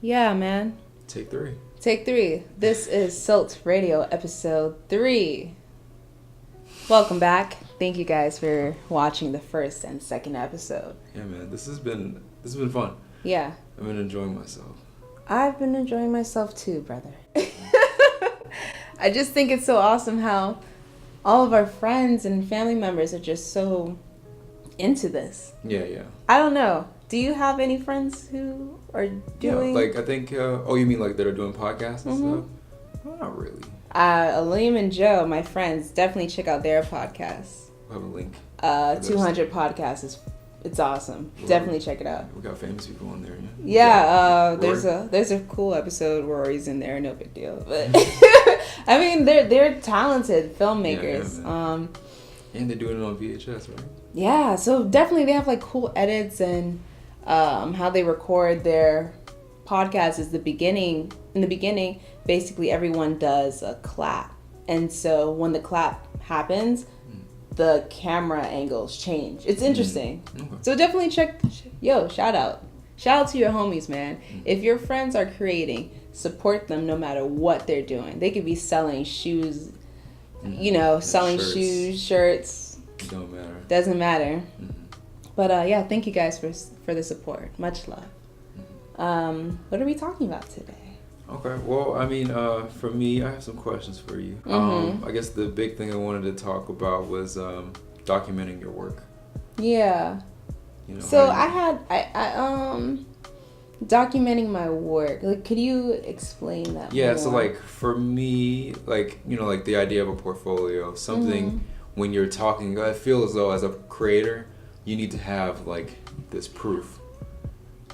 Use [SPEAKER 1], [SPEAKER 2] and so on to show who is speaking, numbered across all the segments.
[SPEAKER 1] Yeah, man.
[SPEAKER 2] Take three.
[SPEAKER 1] Take three. This is Siilt Radio, episode 3. Welcome back. Thank you guys for watching the first and second episode.
[SPEAKER 2] Yeah, man. This has been fun.
[SPEAKER 1] Yeah.
[SPEAKER 2] I've been enjoying myself.
[SPEAKER 1] I've been enjoying myself too, brother. I just think it's so awesome how all of our friends and family members are just so into this.
[SPEAKER 2] Yeah.
[SPEAKER 1] I don't know. Do you have any friends who are doing...
[SPEAKER 2] Yeah, like I think... you mean like that are doing podcasts and stuff? Well, not really.
[SPEAKER 1] Aleem and Joe, my friends, definitely check out their podcasts.
[SPEAKER 2] We'll have a link.
[SPEAKER 1] 200 Podcasts it's awesome. Definitely check it out.
[SPEAKER 2] We got famous people on there,
[SPEAKER 1] yeah. There's a cool episode where Rory's in there, no big deal. But I mean, they're talented filmmakers.
[SPEAKER 2] Yeah, and they're doing it on VHS, right?
[SPEAKER 1] Yeah, so definitely they have like cool edits and how they record their podcast is in the beginning, basically everyone does a clap. And so when the clap happens, the camera angles change. It's interesting. Okay. So definitely shout out to your homies, man. If your friends are creating, support them no matter what they're doing. They could be selling shoes, selling shirts. Shirts.
[SPEAKER 2] It don't matter.
[SPEAKER 1] Doesn't matter. But thank you guys for the support. Much love. What are we talking about today?
[SPEAKER 2] Okay, well, I mean, for me, I have some questions for you. I guess the big thing I wanted to talk about was documenting your work.
[SPEAKER 1] Yeah. So I documenting my work. Like, could you explain that?
[SPEAKER 2] Yeah.
[SPEAKER 1] more?
[SPEAKER 2] So like for me, like like the idea of a portfolio, something when you're talking, I feel as though as a creator, you need to have like this proof.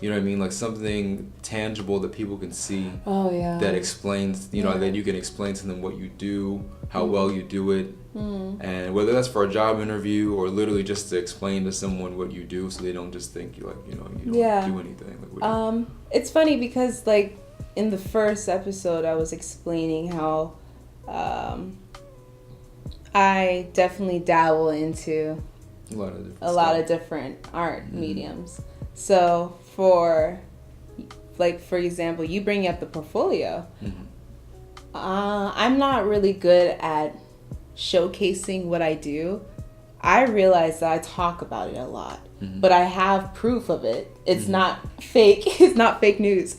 [SPEAKER 2] You know what I mean? Like something tangible that people can see.
[SPEAKER 1] Oh, yeah.
[SPEAKER 2] That explains, that you can explain to them what you do, how well you do it. And whether that's for a job interview or literally just to explain to someone what you do so they don't just think you don't do anything. Like,
[SPEAKER 1] it's funny because like in the first episode I was explaining how I definitely dabble into a lot of different art mediums. So for example, you bring up the portfolio. I'm not really good at showcasing what I do. I realize that I talk about it a lot, but I have proof of it. It's not fake. It's not fake news.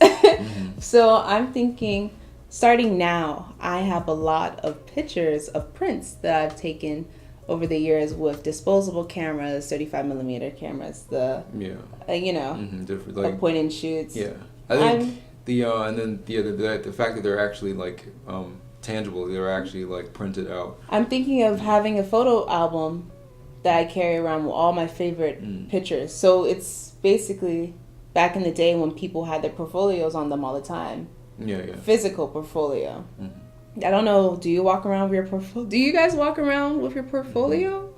[SPEAKER 1] So I'm thinking, starting now, I have a lot of pictures of prints that I've taken over the years with disposable cameras, 35mm cameras,
[SPEAKER 2] different, like,
[SPEAKER 1] point and shoots.
[SPEAKER 2] Yeah, I think the fact that they're actually like tangible, they're actually like printed out.
[SPEAKER 1] I'm thinking of having a photo album that I carry around with all my favorite pictures. So it's basically back in the day when people had their portfolios on them all the time.
[SPEAKER 2] Yeah.
[SPEAKER 1] Physical portfolio. I don't know. Do you walk around with your portfolio? Do you guys walk around with your portfolio?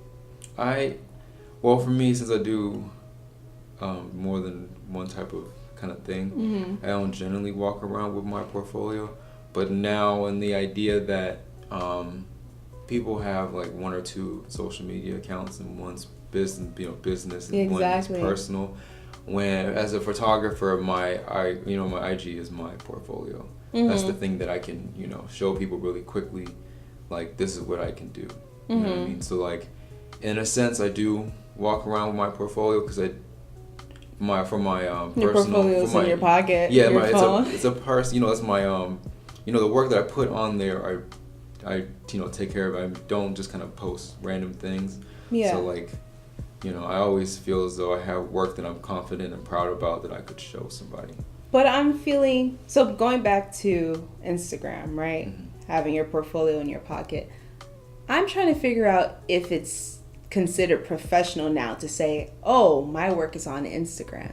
[SPEAKER 2] Well, for me, since I do more than one type of kind of thing, I don't generally walk around with my portfolio. But now, in the idea that people have like one or two social media accounts and one's business and one's personal. When as a photographer, my IG is my portfolio. That's the thing that I can, show people really quickly, like, this is what I can do. You know what I mean? So, like, in a sense, I do walk around with my portfolio because
[SPEAKER 1] your
[SPEAKER 2] personal...
[SPEAKER 1] portfolio's in your pocket.
[SPEAKER 2] Yeah,
[SPEAKER 1] your phone.
[SPEAKER 2] it's a person, that's my, the work that I put on there, I take care of it. I don't just kind of post random things.
[SPEAKER 1] Yeah.
[SPEAKER 2] So, like, I always feel as though I have work that I'm confident and proud about that I could show somebody.
[SPEAKER 1] But I'm feeling, so going back to Instagram, right? Having your portfolio in your pocket. I'm trying to figure out if it's considered professional now to say, oh, my work is on Instagram.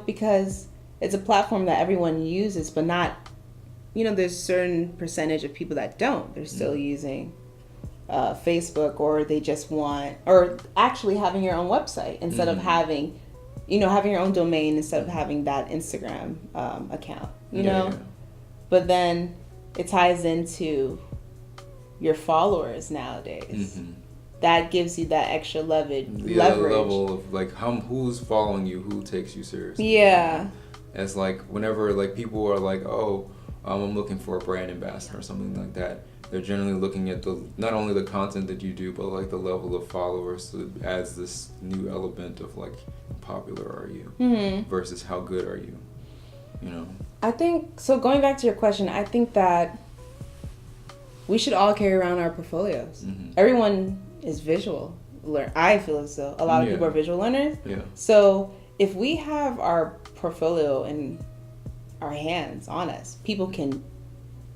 [SPEAKER 1] Because it's a platform that everyone uses, but not, there's a certain percentage of people that don't. They're still using Facebook, or they just want, or actually having your own website instead of having having your own domain instead of having that Instagram account,
[SPEAKER 2] Yeah.
[SPEAKER 1] But then it ties into your followers nowadays. That gives you that extra leverage.
[SPEAKER 2] The level of like who's following you, who takes you seriously.
[SPEAKER 1] Yeah.
[SPEAKER 2] It's like whenever like people are like, oh, I'm looking for a brand ambassador or something like that, they're generally looking at the not only the content that you do, but like the level of followers. So it adds this new element of like, how popular are you versus how good are you, you know?
[SPEAKER 1] I think, so going back to your question, I think that we should all carry around our portfolios. Everyone is visual. I feel as though a lot of people are visual learners.
[SPEAKER 2] Yeah.
[SPEAKER 1] So if we have our portfolio in our hands on us, people can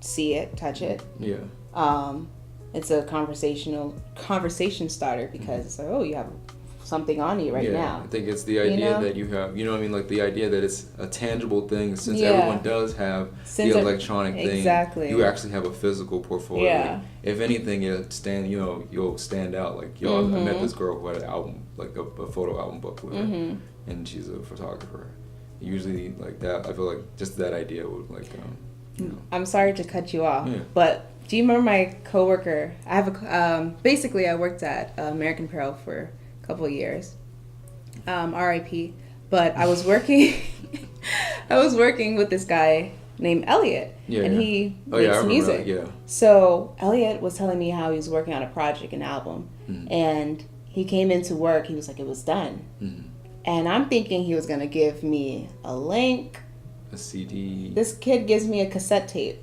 [SPEAKER 1] see it, touch it.
[SPEAKER 2] Yeah.
[SPEAKER 1] It's a conversation starter because it's like, oh, you have something on you right now.
[SPEAKER 2] I think it's the idea that you have, you know what I mean? Like the idea that it's a tangible thing, since everyone does have the electronic thing.
[SPEAKER 1] Exactly.
[SPEAKER 2] You actually have a physical portfolio.
[SPEAKER 1] Yeah.
[SPEAKER 2] Like, if anything, you'll stand out. Like, I met this girl who had an album, like a photo album book with her, and she's a photographer. Usually, like that, I feel like just that idea would like, you know.
[SPEAKER 1] I'm sorry to cut you off, but do you remember my coworker? I have basically I worked at American Apparel for a couple of years, RIP. But I was working, with this guy named Elliot, and he makes music. So Elliot was telling me how he was working on a project, an album, and he came into work. He was like, it was done, and I'm thinking he was gonna give me a link,
[SPEAKER 2] a CD.
[SPEAKER 1] This kid gives me a cassette tape.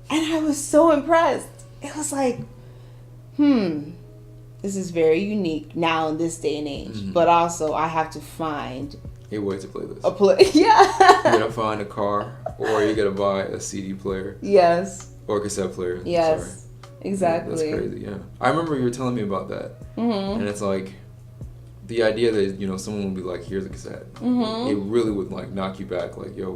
[SPEAKER 1] And I was so impressed. It was like, this is very unique now in this day and age. But also, I have to find
[SPEAKER 2] a way to play this.
[SPEAKER 1] You
[SPEAKER 2] gotta find a car, or you gotta buy a CD player.
[SPEAKER 1] Yes.
[SPEAKER 2] Or a cassette player.
[SPEAKER 1] Yes.
[SPEAKER 2] Sorry.
[SPEAKER 1] Exactly.
[SPEAKER 2] Yeah, that's crazy. Yeah. I remember you were telling me about that, and it's like the idea that someone would be like, "Here's a cassette." It really would like knock you back. Like, yo,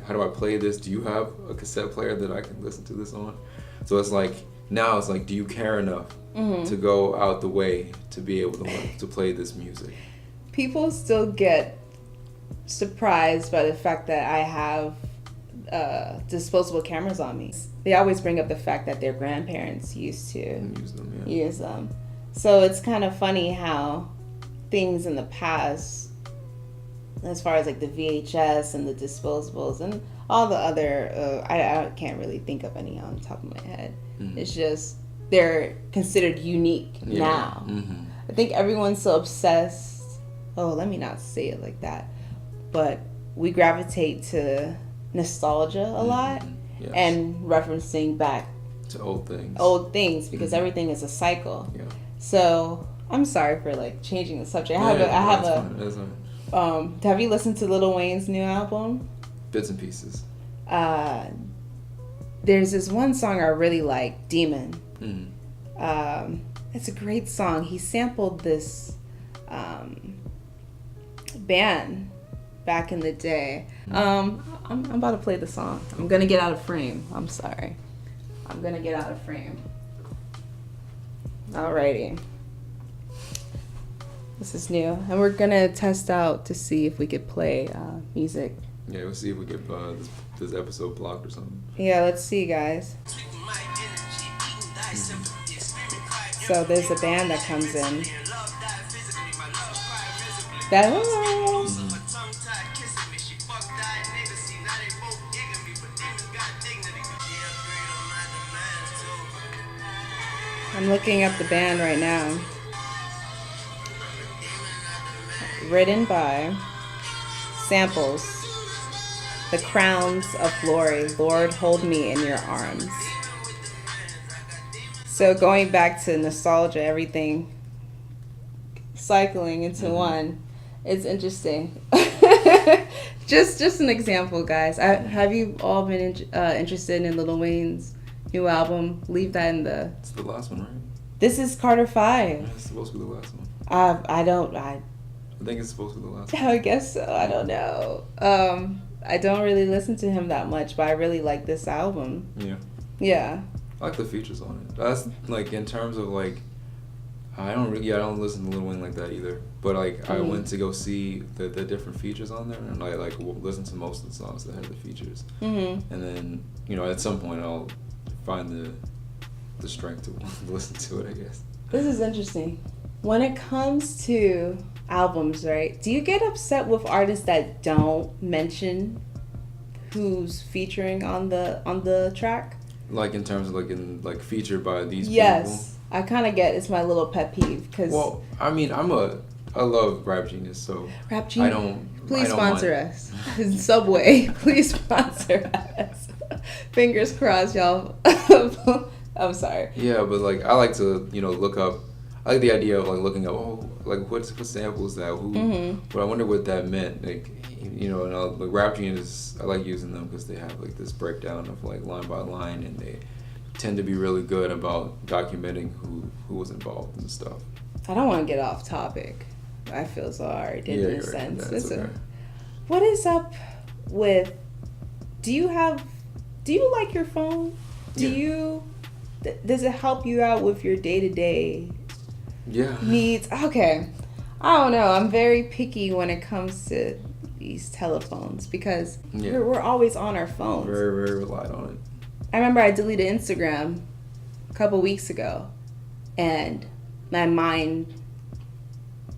[SPEAKER 2] how do I play this? Do you have a cassette player that I can listen to this on? So it's like now it's like, do you care enough to go out the way to be able to play this music?
[SPEAKER 1] People still get surprised by the fact that I have disposable cameras on me. They always bring up the fact that their grandparents used to use them. So it's kind of funny how things in the past, as far as like the VHS and the disposables and all the other, I can't really think of any on the top of my head. It's just they're considered unique now. I think everyone's so obsessed. Oh, let me not say it like that. But we gravitate to nostalgia a lot and referencing back
[SPEAKER 2] to old things
[SPEAKER 1] because everything is a cycle. So I'm sorry for like changing the subject. Have you listened to Lil Wayne's new album?
[SPEAKER 2] Bits and pieces.
[SPEAKER 1] There's this one song I really like, Demon. It's a great song. He sampled this band back in the day. I'm about to play the song. I'm gonna get out of frame. I'm sorry. I'm gonna get out of frame. Alrighty. This is new, and we're gonna test out to see if we could play music.
[SPEAKER 2] Yeah, we'll see if we get this episode blocked or something.
[SPEAKER 1] Yeah, let's see, guys. So there's a band that comes in. I'm looking up the band right now. Written by samples. The Crowns of Glory. Lord, hold me in your arms. So going back to nostalgia, everything cycling into one. It's interesting. just an example, guys. Have you all been interested in Lil Wayne's new album? Leave that in the...
[SPEAKER 2] It's the last one, right?
[SPEAKER 1] This is Carter 5.
[SPEAKER 2] Yeah, it's supposed to be the last one.
[SPEAKER 1] I
[SPEAKER 2] think it's supposed to be the last one.
[SPEAKER 1] I guess so. I don't know. I don't really listen to him that much, but I really like this album. Yeah.
[SPEAKER 2] I like the features on it. That's like in terms of like, I don't listen to Lil Wayne like that either. But like I went to go see the different features on there, and I like listen to most of the songs that have the features. And then at some point I'll find the strength to listen to it, I guess.
[SPEAKER 1] This is interesting. When it comes to albums, right? Do you get upset with artists that don't mention who's featuring on the track?
[SPEAKER 2] Like in terms of like featured by these people?
[SPEAKER 1] Yes. I kind of get, it's my little pet peeve.
[SPEAKER 2] Well, I mean, I love Rap Genius, so
[SPEAKER 1] Rap Genius, please
[SPEAKER 2] I don't
[SPEAKER 1] sponsor
[SPEAKER 2] mind.
[SPEAKER 1] us. Subway, please sponsor us. Fingers crossed, y'all. I'm sorry.
[SPEAKER 2] Yeah, but like I like to, look up. I like the idea of like looking up, like what sample is that? Who? But I wonder what that meant. Like, and the Rap Genius, I like using them because they have like this breakdown of like line by line, and they tend to be really good about documenting who was involved and stuff.
[SPEAKER 1] I don't want to get off topic. I feel sorry. In a sense.
[SPEAKER 2] That's okay.
[SPEAKER 1] What is up with? Do you like your phone? Does it help you out with your day-to-day needs? Okay. I don't know. I'm very picky when it comes to these telephones because we're always on our phones.
[SPEAKER 2] Very, very relied on it.
[SPEAKER 1] I remember I deleted Instagram a couple weeks ago, and my mind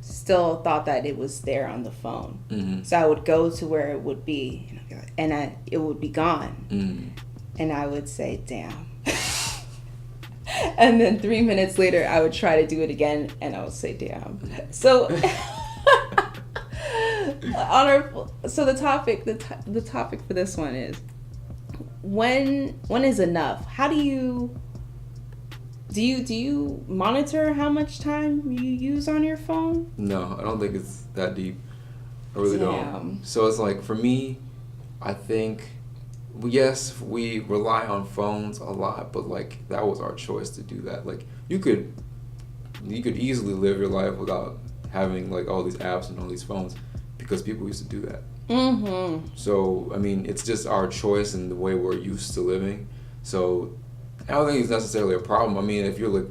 [SPEAKER 1] still thought that it was there on the phone. Mm-hmm. So I would go to where it would be, and it would be gone. Mm-hmm. And I would say, damn. And then 3 minutes later, I would try to do it again, and I would say, damn. So, the topic for this one is, when is enough? How do you monitor how much time you use on your phone?
[SPEAKER 2] No, I don't think it's that deep. I really don't. So it's like, for me, I think, yes, we rely on phones a lot, but like that was our choice to do that. Like you could easily live your life without having like all these apps and all these phones because people used to do that. Mm-hmm. So I mean, it's just our choice and the way we're used to living. So I don't think it's necessarily a problem. I mean, if you're like,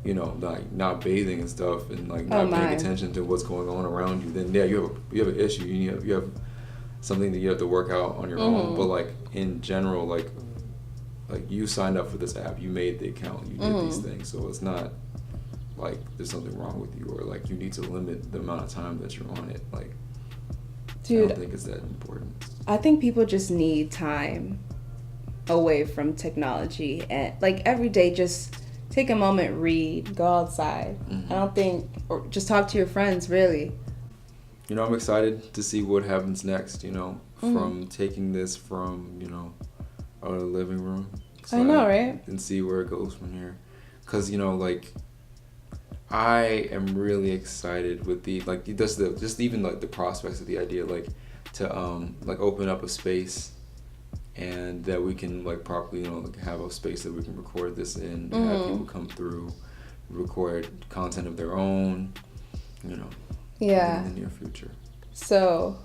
[SPEAKER 2] like not bathing and stuff and like not paying attention to what's going on around you, then you have an issue. You have something that you have to work out on your own. But like in general, like you signed up for this app, you made the account, you did these things, so it's not like there's something wrong with you or like you need to limit the amount of time that you're on it. Like, dude, I don't think it's that important.
[SPEAKER 1] I think people just need time away from technology, and like every day, just take a moment, read, go outside. I don't think, or just talk to your friends, really.
[SPEAKER 2] I'm excited to see what happens next, from taking this from, our living room.
[SPEAKER 1] I know, right?
[SPEAKER 2] And see where it goes from here. Because, like, I am really excited with just even, like, the prospects of the idea, like, to, like, open up a space and that we can, like, properly, like, have a space that we can record this in, have people come through, record content of their own,
[SPEAKER 1] Yeah.
[SPEAKER 2] in the near future.
[SPEAKER 1] So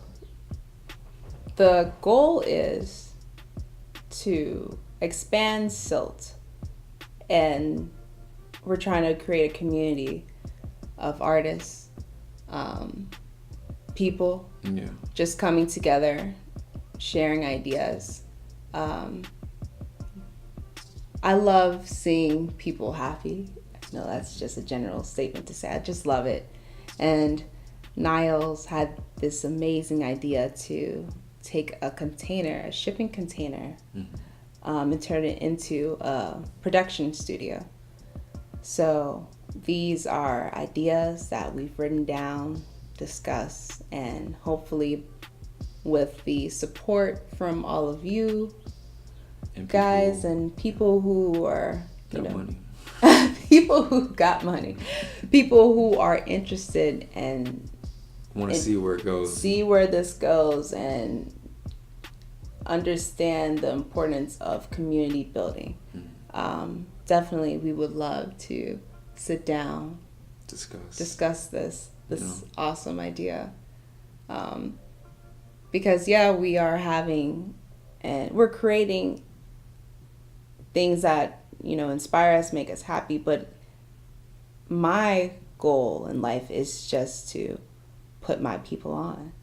[SPEAKER 1] the goal is to expand Siilt, and we're trying to create a community of artists, people, just coming together, sharing ideas. I love seeing people happy. No, that's just a general statement to say. I just love it. And Niles had this amazing idea to take a shipping container, and turn it into a production studio. So these are ideas that we've written down, discussed, and hopefully with the support from all of you and guys and people who are,
[SPEAKER 2] money.
[SPEAKER 1] people who got money, people who are interested and
[SPEAKER 2] want to see where it goes,
[SPEAKER 1] see where this goes, and understand the importance of community building. Definitely, we would love to sit down, discuss this awesome idea, because we are having, and we're creating things that inspire us, make us happy. But my goal in life is just to put my people on.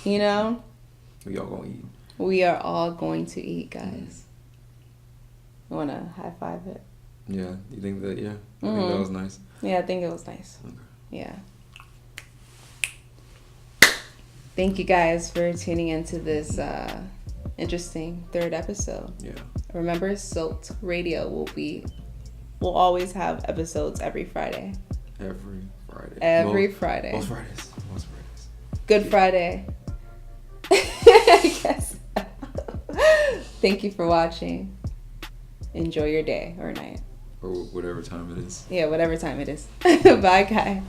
[SPEAKER 1] We all gonna eat. We are all going to eat, guys. You wanna high five it?
[SPEAKER 2] Yeah, you think that? Yeah, I think that was nice.
[SPEAKER 1] Yeah, I think it was nice. Okay. Yeah. Thank you guys for tuning into this interesting third episode.
[SPEAKER 2] Yeah.
[SPEAKER 1] Remember, Siilt Radio will always have episodes every Friday.
[SPEAKER 2] Every Friday.
[SPEAKER 1] Friday.
[SPEAKER 2] Most Fridays.
[SPEAKER 1] Good Friday. I guess. Thank you for watching. Enjoy your day or night.
[SPEAKER 2] Or whatever time it is.
[SPEAKER 1] Yeah, whatever time it is. Bye, guys.